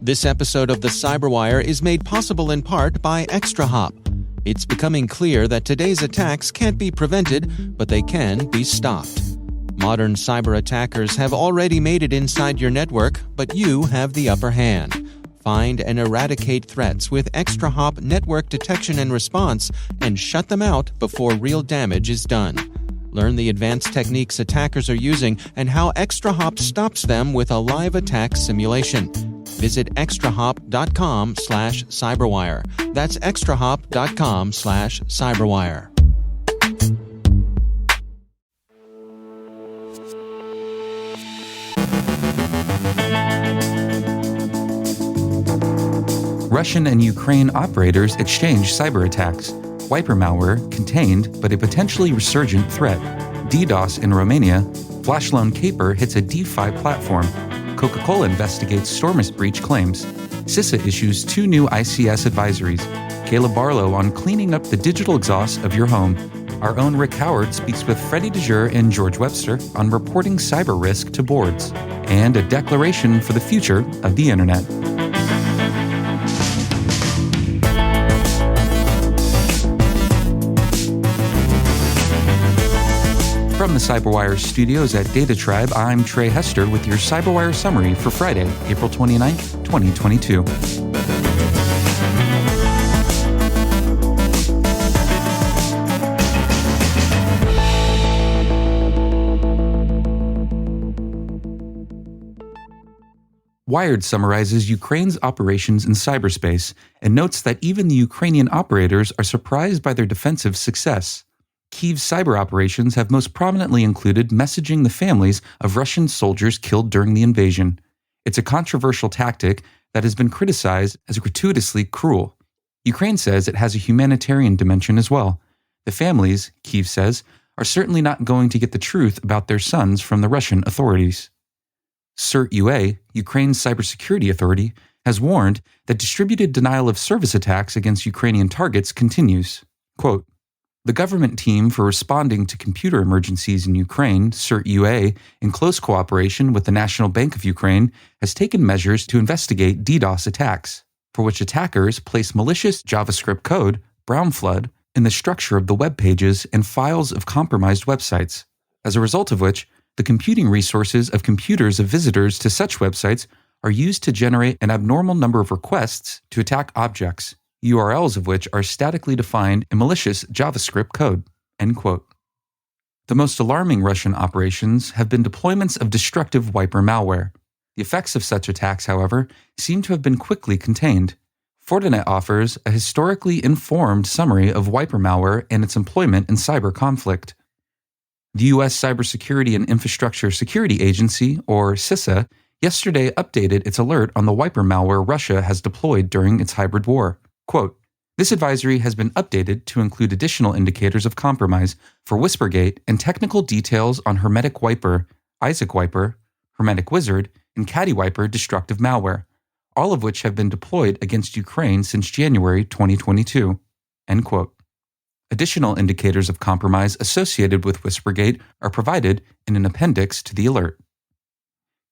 This episode of the CyberWire is made possible in part by ExtraHop. It's becoming clear that today's attacks can't be prevented, but they can be stopped. Modern cyber attackers have already made it inside your network, but you have the upper hand. Find and eradicate threats with ExtraHop network detection and response and shut them out before real damage is done. Learn the advanced techniques attackers are using and how ExtraHop stops them with a live attack simulation. Visit extrahop.com/cyberwire. That's extrahop.com/cyberwire. Russian and Ukraine operators exchange cyber attacks. Wiper malware contained, but a potentially resurgent threat. DDoS in Romania. Flash loan caper hits a DeFi platform. Coca-Cola investigates Stormous breach claims. CISA issues 2 new ICS advisories. Barlow on cleaning up the digital exhaust of your home. Our own Rick Howard speaks with Freddy Dezeure and George Webster on reporting cyber risk to boards. And a declaration for the future of the Internet. From the CyberWire studios at Data Tribe, I'm Trey Hester with your CyberWire summary for Friday, April 29th, 2022. Wired summarizes Ukraine's operations in cyberspace and notes that even the Ukrainian operators are surprised by their defensive success. Kyiv's cyber operations have most prominently included messaging the families of Russian soldiers killed during the invasion. It's a controversial tactic that has been criticized as gratuitously cruel. Ukraine says it has a humanitarian dimension as well. The families, Kyiv says, are certainly not going to get the truth about their sons from the Russian authorities. CERT-UA, Ukraine's cybersecurity authority, has warned that distributed denial of service attacks against Ukrainian targets continues. Quote, "The government team for responding to computer emergencies in Ukraine, CERT-UA, in close cooperation with the National Bank of Ukraine, has taken measures to investigate DDoS attacks, for which attackers place malicious JavaScript code, brown flood, in the structure of the web pages and files of compromised websites, as a result of which the computing resources of computers of visitors to such websites are used to generate an abnormal number of requests to attack objects, URLs of which are statically defined in malicious JavaScript code." End quote. The most alarming Russian operations have been deployments of destructive wiper malware. The effects of such attacks, however, seem to have been quickly contained. Fortinet offers a historically informed summary of wiper malware and its employment in cyber conflict. The U.S. Cybersecurity and Infrastructure Security Agency, or CISA, yesterday updated its alert on the wiper malware Russia has deployed during its hybrid war. Quote, "This advisory has been updated to include additional indicators of compromise for Whispergate and technical details on Hermetic Wiper, Isaac Wiper, Hermetic Wizard, and Caddy Wiper destructive malware, all of which have been deployed against Ukraine since January 2022. End quote. Additional indicators of compromise associated with Whispergate are provided in an appendix to the alert.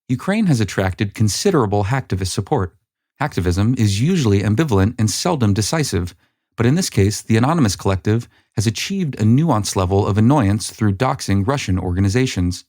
Ukraine has attracted considerable hacktivist support. Hacktivism is usually ambivalent and seldom decisive, but in this case, the Anonymous Collective has achieved a nuanced level of annoyance through doxing Russian organizations.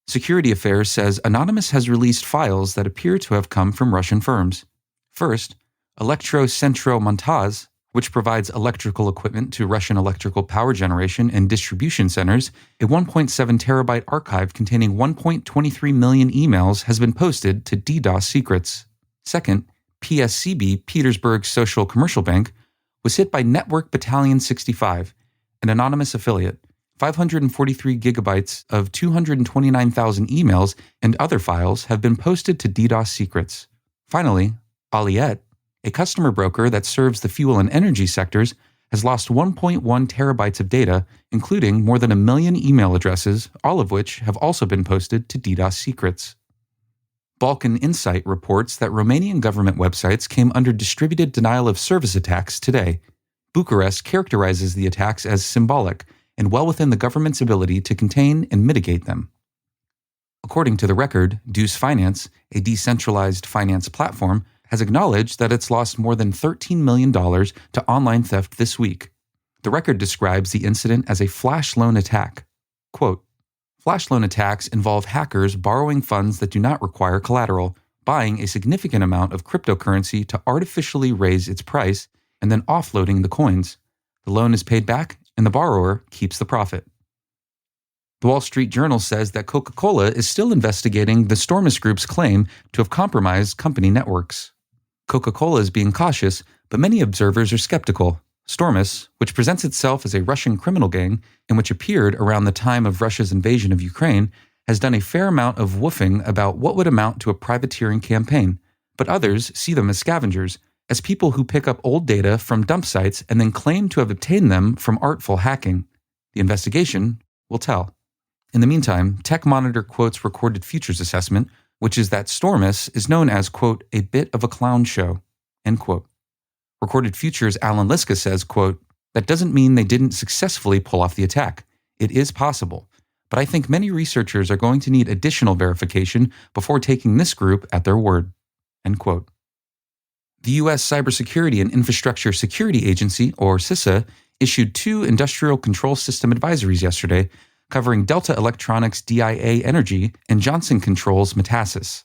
Security Affairs says Anonymous has released files that appear to have come from Russian firms. First, Elektrocentromontaj, which provides electrical equipment to Russian electrical power generation and distribution centers, a 1.7 terabyte archive containing 1.23 million emails has been posted to DDoS secrets. Second, PSCB, Petersburg Social Commercial Bank, was hit by Network Battalion 65, an anonymous affiliate. 543 gigabytes of 229,000 emails and other files have been posted to DDoS secrets. Finally, Aliet, a customer broker that serves the fuel and energy sectors, has lost 1.1 terabytes of data, including more than 1 million email addresses, all of which have also been posted to DDoS secrets. Balkan Insight reports that Romanian government websites came under distributed denial of service attacks today. Bucharest characterizes the attacks as symbolic and well within the government's ability to contain and mitigate them. According to the record, Deuce Finance, a decentralized finance platform, has acknowledged that it's lost more than $13 million to online theft this week. The record describes the incident as a flash loan attack. Quote, "Flash loan attacks involve hackers borrowing funds that do not require collateral, buying a significant amount of cryptocurrency to artificially raise its price, and then offloading the coins. The loan is paid back, and the borrower keeps the profit." The Wall Street Journal says that Coca-Cola is still investigating the Stormous Group's claim to have compromised company networks. Coca-Cola is being cautious, but many observers are skeptical. Stormous, which presents itself as a Russian criminal gang and which appeared around the time of Russia's invasion of Ukraine, has done a fair amount of woofing about what would amount to a privateering campaign, but others see them as scavengers, as people who pick up old data from dump sites and then claim to have obtained them from artful hacking. The investigation will tell. In the meantime, Tech Monitor quotes Recorded Futures assessment, which is that Stormous is known as, quote, "a bit of a clown show," end quote. Recorded Futures' Alan Liska says, quote, "That doesn't mean they didn't successfully pull off the attack. It is possible. But I think many researchers are going to need additional verification before taking this group at their word," end quote. The U.S. Cybersecurity and Infrastructure Security Agency, or CISA, issued 2 industrial control system advisories yesterday, covering Delta Electronics' DIA Energy and Johnson Controls' Metasis.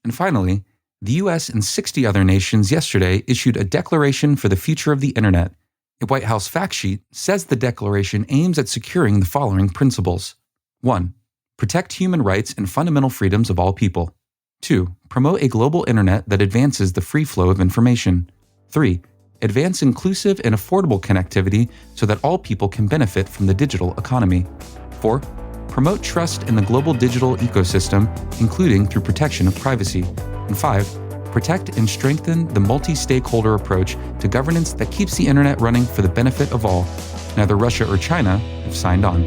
And finally, the U.S. and 60 other nations yesterday issued a declaration for the future of the Internet. A White House fact sheet says the declaration aims at securing the following principles. 1. Protect human rights and fundamental freedoms of all people. 2. Promote a global Internet that advances the free flow of information. 3. Advance inclusive and affordable connectivity so that all people can benefit from the digital economy. 4. Promote trust in the global digital ecosystem, including through protection of privacy. And 5. Protect and strengthen the multi-stakeholder approach to governance that keeps the Internet running for the benefit of all. Neither Russia or China have signed on.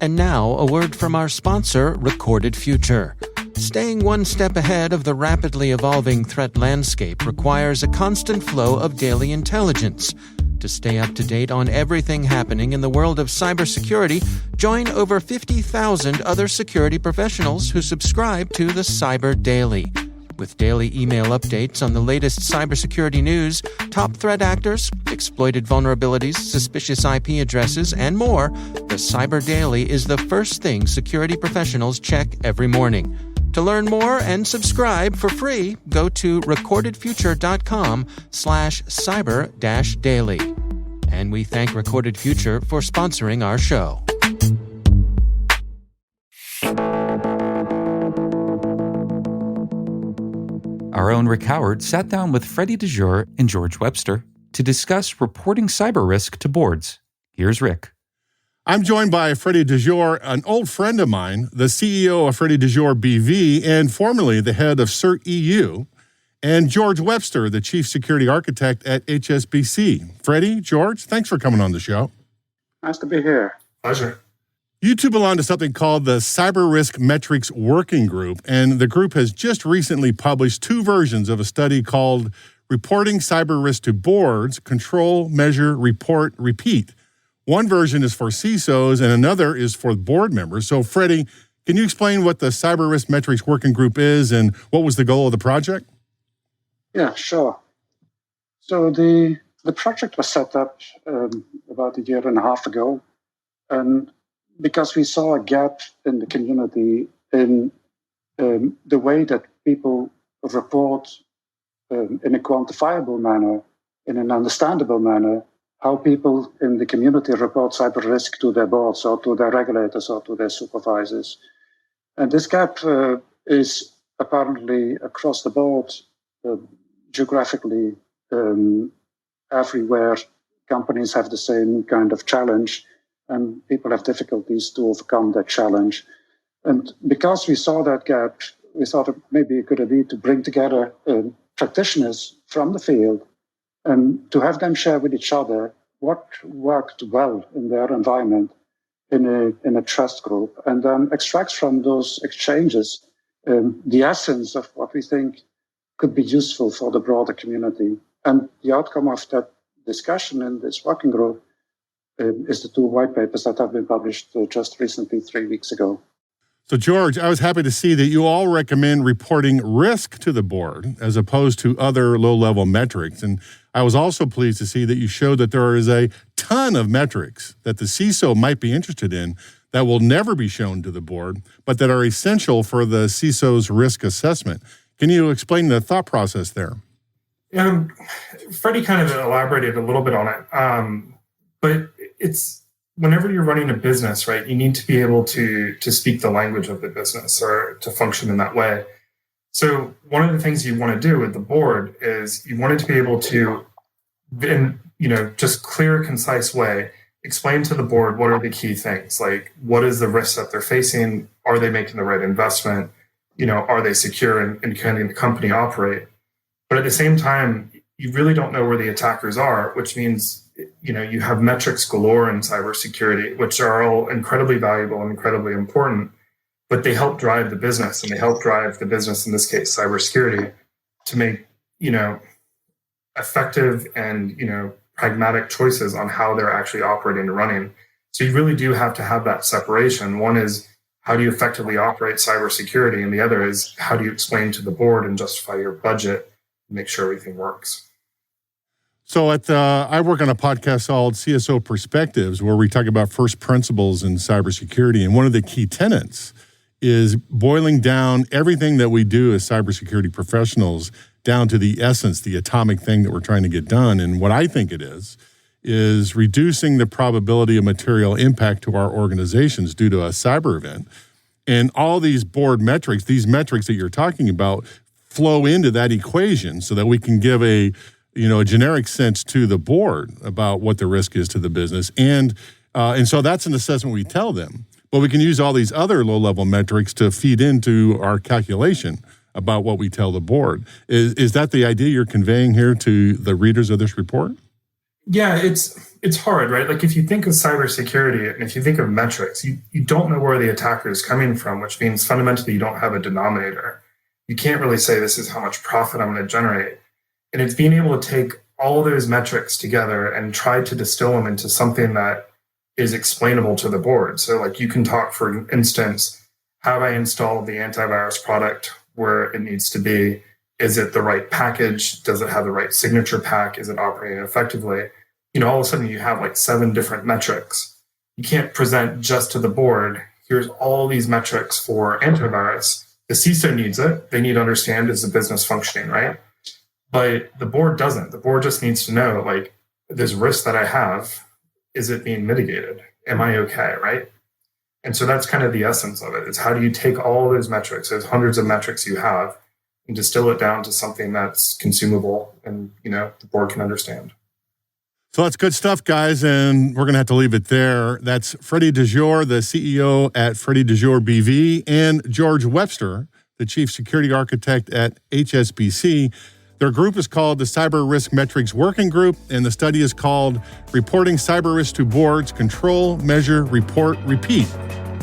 And now, a word from our sponsor, Recorded Future. Staying one step ahead of the rapidly evolving threat landscape requires a constant flow of daily intelligence. To stay up to date on everything happening in the world of cybersecurity, join over 50,000 other security professionals who subscribe to the Cyber Daily. With daily email updates on the latest cybersecurity news, top threat actors, exploited vulnerabilities, suspicious IP addresses, and more, the Cyber Daily is the first thing security professionals check every morning. To learn more and subscribe for free, go to recordedfuture.com/cyber-daily. And we thank Recorded Future for sponsoring our show. Our own Rick Howard sat down with Freddy Dezeure and George Webster to discuss reporting cyber risk to boards. Here's Rick. I'm joined by Freddy Dezeure, an old friend of mine, the CEO of Freddy Dezeure BV and formerly the head of CERT EU, and George Webster, the chief security architect at HSBC. Freddy, George, thanks for coming on the show. Nice to be here. Pleasure. You two belong to something called the Cyber Risk Metrics Working Group, and the group has just recently published 2 versions of a study called Reporting Cyber Risk to Boards, Control, Measure, Report, Repeat. One version is for CISOs and another is for board members. So, Freddy, can you explain what the Cyber Risk Metrics Working Group is and what was the goal of the project? Yeah, sure. So the project was set up about a year and a half ago, and because we saw a gap in the community in the way that people report in a quantifiable manner, in an understandable manner, how people in the community report cyber risk to their boards or to their regulators or to their supervisors. And this gap is apparently across the board, geographically, everywhere. Companies have the same kind of challenge, and people have difficulties to overcome that challenge. And because we saw that gap, we thought it maybe a good idea to bring together practitioners from the field and to have them share with each other what worked well in their environment in a trust group, and then extract from those exchanges the essence of what we think could be useful for the broader community. And the outcome of that discussion in this working group is the two white papers that have been published just recently, 3 weeks ago. So, George, I was happy to see that you all recommend reporting risk to the board as opposed to other low-level metrics. And I was also pleased to see that you showed that there is a ton of metrics that the CISO might be interested in that will never be shown to the board, but that are essential for the CISO's risk assessment. Can you explain the thought process there? Freddy kind of elaborated a little bit on it, but it's whenever you're running a business, right, you need to be able to speak the language of the business or to function in that way. So one of the things you want to do with the board is you want it to be able to, in just clear, concise way, explain to the board what are the key things, like what is the risk that they're facing, are they making the right investment, are they secure and can the company operate? But at the same time, you really don't know where the attackers are, which means you have metrics galore in cybersecurity, which are all incredibly valuable and incredibly important, but they help drive the business, and they help drive the business, in this case, cybersecurity, to make, effective and, pragmatic choices on how they're actually operating and running. So you really do have to have that separation. One is, how do you effectively operate cybersecurity? And the other is, how do you explain to the board and justify your budget and make sure everything works? So I work on a podcast called CSO Perspectives, where we talk about first principles in cybersecurity. And one of the key tenets is boiling down everything that we do as cybersecurity professionals down to the essence, the atomic thing that we're trying to get done. And what I think it is reducing the probability of material impact to our organizations due to a cyber event. And all these board metrics, these metrics that you're talking about, flow into that equation so that we can give a generic sense to the board about what the risk is to the business. And so that's an assessment we tell them. But we can use all these other low-level metrics to feed into our calculation about what we tell the board. Is that the idea you're conveying here to the readers of this report? Yeah, it's hard, right? Like if you think of cybersecurity and if you think of metrics, you don't know where the attacker is coming from, which means fundamentally you don't have a denominator. You can't really say this is how much profit I'm going to generate. And it's being able to take all of those metrics together and try to distill them into something that is explainable to the board. So like you can talk, for instance, have I installed the antivirus product where it needs to be? Is it the right package? Does it have the right signature pack? Is it operating effectively? All of a sudden you have like 7 different metrics. You can't present just to the board, here's all these metrics for antivirus. The CISO needs it. They need to understand, is the business functioning, right? But the board doesn't. The board just needs to know, like, this risk that I have, is it being mitigated? Am I okay, right? And so that's kind of the essence of it, is how do you take all those metrics, those hundreds of metrics you have, and distill it down to something that's consumable and, the board can understand. So that's good stuff, guys, and we're going to have to leave it there. That's Freddy Dezeure, the CEO at Freddy Dezeure BV, and George Webster, the Chief Security Architect at HSBC. Their group is called the Cyber Risk Metrics Working Group, and the study is called Reporting Cyber Risk to Boards, Control, Measure, Report, Repeat.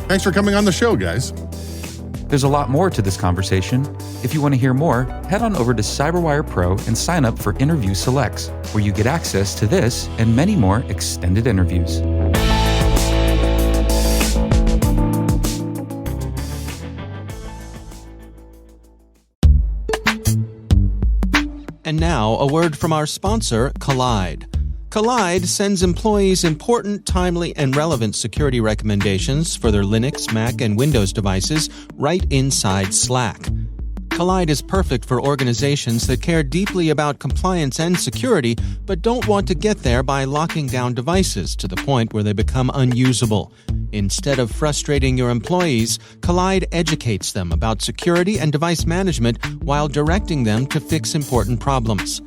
Thanks for coming on the show, guys. There's a lot more to this conversation. If you want to hear more, head on over to CyberWire Pro and sign up for Interview Selects, where you get access to this and many more extended interviews. And now, a word from our sponsor, Collide. Collide sends employees important, timely, and relevant security recommendations for their Linux, Mac, and Windows devices right inside Slack. Collide is perfect for organizations that care deeply about compliance and security, but don't want to get there by locking down devices to the point where they become unusable. Instead of frustrating your employees, Collide educates them about security and device management while directing them to fix important problems.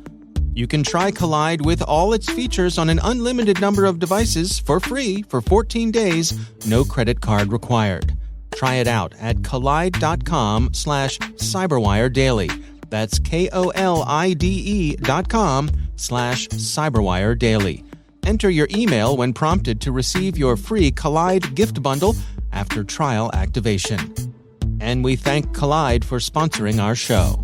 You can try Collide with all its features on an unlimited number of devices for free for 14 days, no credit card required. Try it out at collide.com/CyberWire Daily. That's KOLIDE.com/CyberWire Daily. Enter your email when prompted to receive your free Collide gift bundle after trial activation. And we thank Collide for sponsoring our show.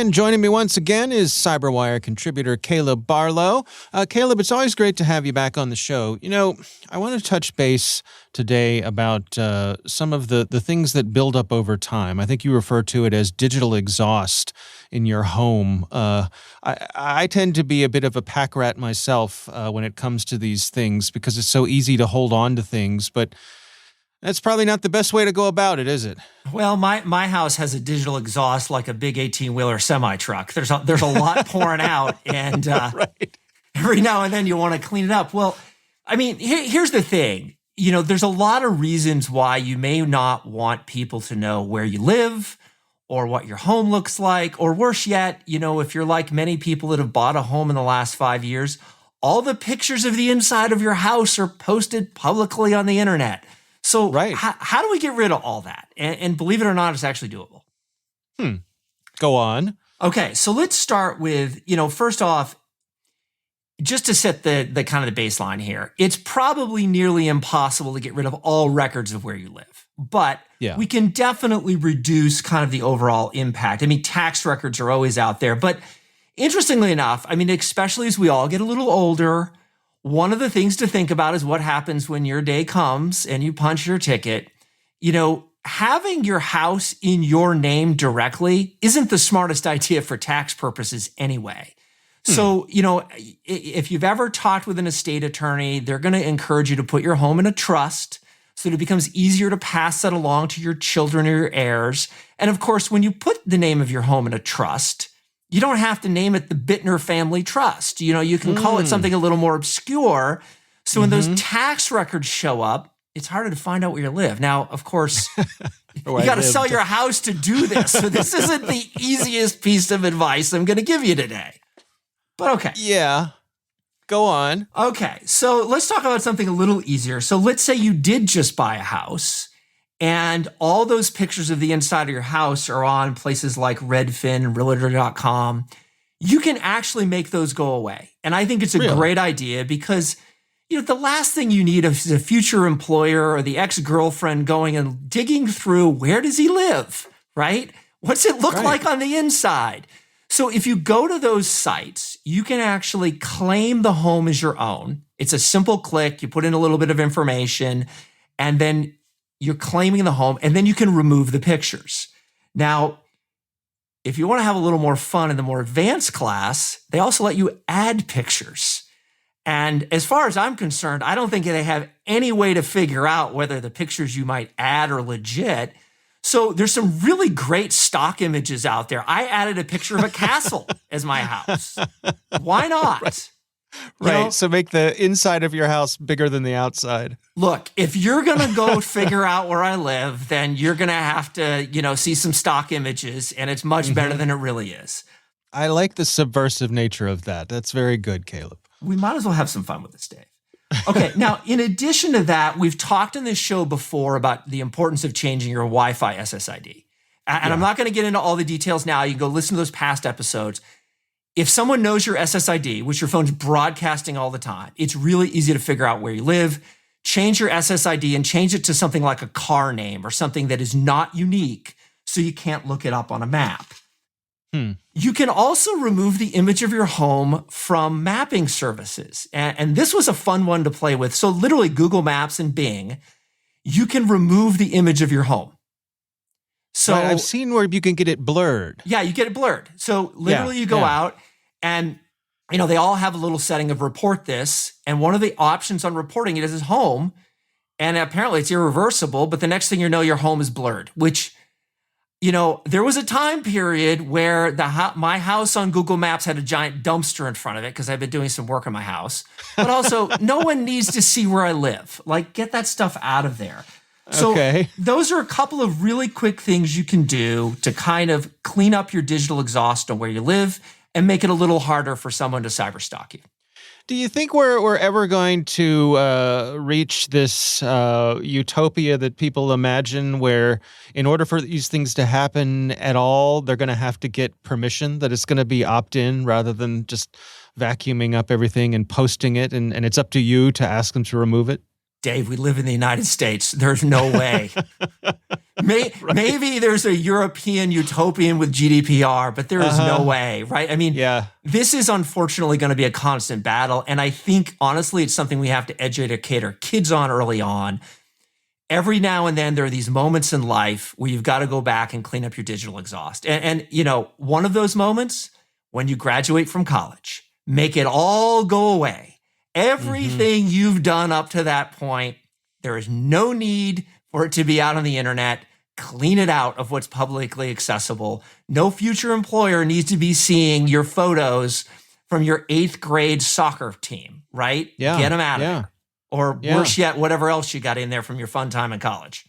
And joining me once again is CyberWire contributor Caleb Barlow. Caleb, it's always great to have you back on the show. You know, I want to touch base today about some of the things that build up over time. I think you refer to it as digital exhaust in your home. I tend to be a bit of a pack rat myself when it comes to these things because it's so easy to hold on to things, but that's probably not the best way to go about it, is it? Well, my house has a digital exhaust like a big 18-wheeler semi-truck. There's a lot pouring out, and Right. every now and then you want to clean it up. Well, I mean, here's the thing. You know, there's a lot of reasons why you may not want people to know where you live or what your home looks like, or worse yet, you know, if you're like many people that have bought a home in the last 5 years, all the pictures of the inside of your house are posted publicly on the internet. So Right. how do we get rid of all that? And believe it or not, it's actually doable. Go on. Okay, so let's start with, you know, first off, just to set the kind of the baseline here, it's probably nearly impossible to get rid of all records of where you live. But Yeah. we can definitely reduce kind of the overall impact. I mean, tax records are always out there. But interestingly enough, I mean, especially as we all get a little older, one of the things to think about is what happens when your day comes and you punch your ticket. You know, having your house in your name directly isn't the smartest idea for tax purposes anyway. So, you know, if you've ever talked with an estate attorney, they're going to encourage you to put your home in a trust so that it becomes easier to pass that along to your children or your heirs. And of course, when you put the name of your home in a trust, you don't have to name it the Bittner Family Trust. You know, you can call it something a little more obscure. So when those tax records show up, it's harder to find out where you live. Now, of course, you got to sell your house to do this. So this isn't the easiest piece of advice I'm going to give you today. But okay. Yeah. Go on. Okay. So let's talk about something a little easier. So let's say you did just buy a house, and all those pictures of the inside of your house are on places like Redfin and Realtor.com. You can actually make those go away. And I think it's a great idea because, you know, the last thing you need is a future employer or the ex-girlfriend going and digging through where does he live, right? What's it look like on the inside? So if you go to those sites, you can actually claim the home as your own. It's a simple click. You put in a little bit of information, and then you're claiming the home, and then you can remove the pictures. Now, if you want to have a little more fun in the more advanced class, they also let you add pictures. And as far as I'm concerned, I don't think they have any way to figure out whether the pictures you might add are legit. So there's some really great stock images out there. I added a picture of a castle as my house. Why not? Right. You know, So make the inside of your house bigger than the outside. look, if you're going to go figure out where I live, then you're going to have to, you know, see some stock images, and it's much better than it really is. I like the subversive nature of that. That's very good, Caleb. We might as well have some fun with this, Dave. Okay, now, in addition to that, we've talked in this show before about the importance of changing your Wi-Fi SSID. And I'm not going to get into all the details now. You can go listen to those past episodes. If someone knows your SSID, which your phone's broadcasting all the time, it's really easy to figure out where you live. Change your SSID and change it to something like a car name or something that is not unique so you can't look it up on a map. You can also remove the image of your home from mapping services. And this was a fun one to play with. So literally Google Maps and Bing, you can remove the image of your home. So Right, I've seen where you can get it blurred. yeah, you get it blurred. So literally you go out and, you know, they all have a little setting of report this. And one of the options on reporting it is home. And apparently it's irreversible. But the next thing you know, your home is blurred, which, you know, there was a time period where my house on Google Maps had a giant dumpster in front of it because I've been doing some work on my house. But also, no one needs to see where I live. Like, get that stuff out of there. So those are a couple of really quick things you can do to kind of clean up your digital exhaust on where you live and make it a little harder for someone to cyberstalk you. Do you think we're ever going to reach this utopia that people imagine where in order for these things to happen at all, they're going to have to get permission, that it's going to be opt-in rather than just vacuuming up everything and posting it, and it's up to you to ask them to remove it? Dave, we live in the United States. There's no way. Maybe there's a European utopian with GDPR, but there is no way, right? I mean, this is unfortunately going to be a constant battle. And I think, honestly, it's something we have to educate our kids on early on. Every now and then, there are these moments in life where you've got to go back and clean up your digital exhaust. And you know, one of those moments, when you graduate from college, make it all go away. Everything you've done up to that point, there is no need for it to be out on the internet. Clean it out of what's publicly accessible. No future employer needs to be seeing your photos from your 8th grade soccer team, right? Yeah. Get them out of there. Or worse yet, whatever else you got in there from your fun time in college.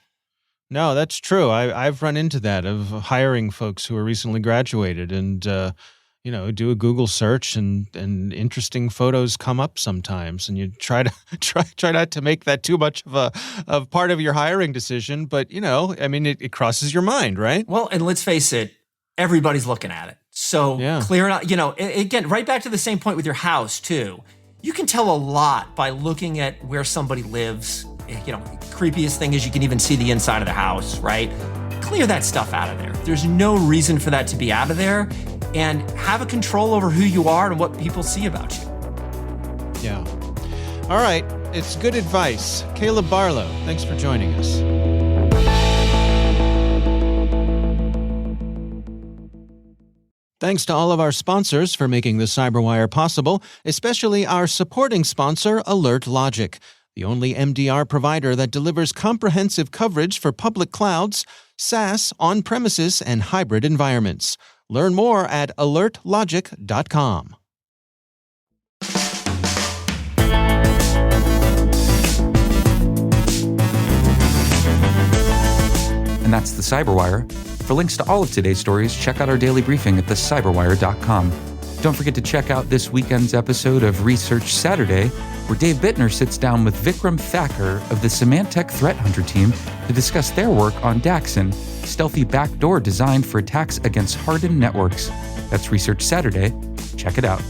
No, that's true. I've run into that of hiring folks who are recently graduated and, do a Google search and interesting photos come up sometimes, and you try not to make that too much of part of your hiring decision. But, it crosses your mind, right? Well, and let's face it, everybody's looking at it. So clear it out, again, right back to the same point with your house too. You can tell a lot by looking at where somebody lives. Creepiest thing is you can even see the inside of the house, right? Clear that stuff out of there. There's no reason for that to be out of there, and have a control over who you are and what people see about you. Yeah. All right. It's good advice. Caleb Barlow, thanks for joining us. Thanks to all of our sponsors for making the CyberWire possible, especially our supporting sponsor, AlertLogic, the only MDR provider that delivers comprehensive coverage for public clouds, SaaS, on-premises, and hybrid environments. Learn more at alertlogic.com. And that's the CyberWire. For links to all of today's stories, check out our daily briefing at thecyberwire.com. Don't forget to check out this weekend's episode of Research Saturday, where Dave Bittner sits down with Vikram Thakur of the Symantec Threat Hunter team to discuss their work on Daxon, stealthy backdoor designed for attacks against hardened networks. That's Research Saturday. Check it out.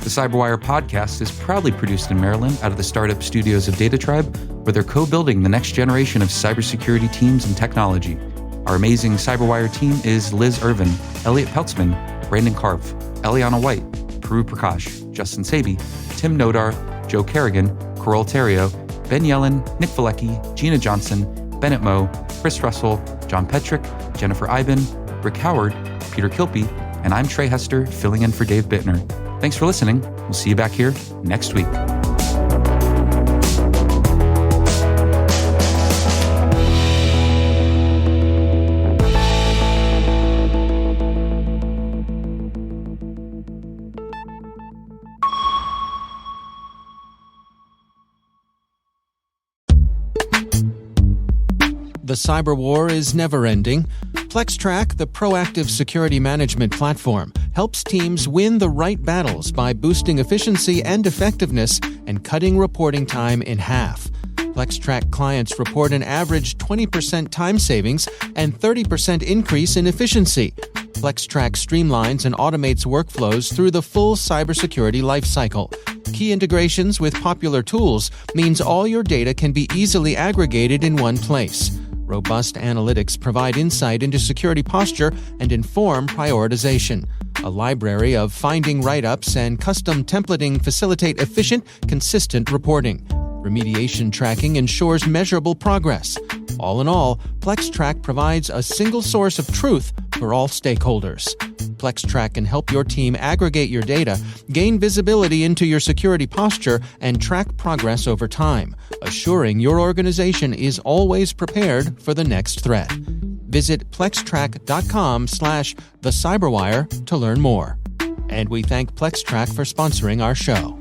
The CyberWire podcast is proudly produced in Maryland out of the startup studios of DataTribe, where they're co-building the next generation of cybersecurity teams and technology. Our amazing CyberWire team is Liz Irvin, Elliot Peltzman, Brandon Karpf, Eliana White, Puru Prakash, Justin Sabi, Tim Nodar, Joe Kerrigan, Carol Terrio, Ben Yellen, Nick Valecki, Gina Johnson, Bennett Moe, Chris Russell, John Petrick, Jennifer Iben, Rick Howard, Peter Kilpie, and I'm Trey Hester, filling in for Dave Bittner. Thanks for listening. We'll see you back here next week. The cyber war is never-ending. PlexTrack, the proactive security management platform, helps teams win the right battles by boosting efficiency and effectiveness and cutting reporting time in half. PlexTrack clients report an average 20% time savings and 30% increase in efficiency. PlexTrack streamlines and automates workflows through the full cybersecurity lifecycle. Key integrations with popular tools means all your data can be easily aggregated in one place. Robust analytics provide insight into security posture and inform prioritization. A library of finding write-ups and custom templating facilitate efficient, consistent reporting. Remediation tracking ensures measurable progress. All in all, PlexTrack provides a single source of truth for all stakeholders. PlexTrack can help your team aggregate your data, gain visibility into your security posture, and track progress over time, assuring your organization is always prepared for the next threat. Visit plextrack.com/thecyberwire to learn more. And we thank PlexTrack for sponsoring our show.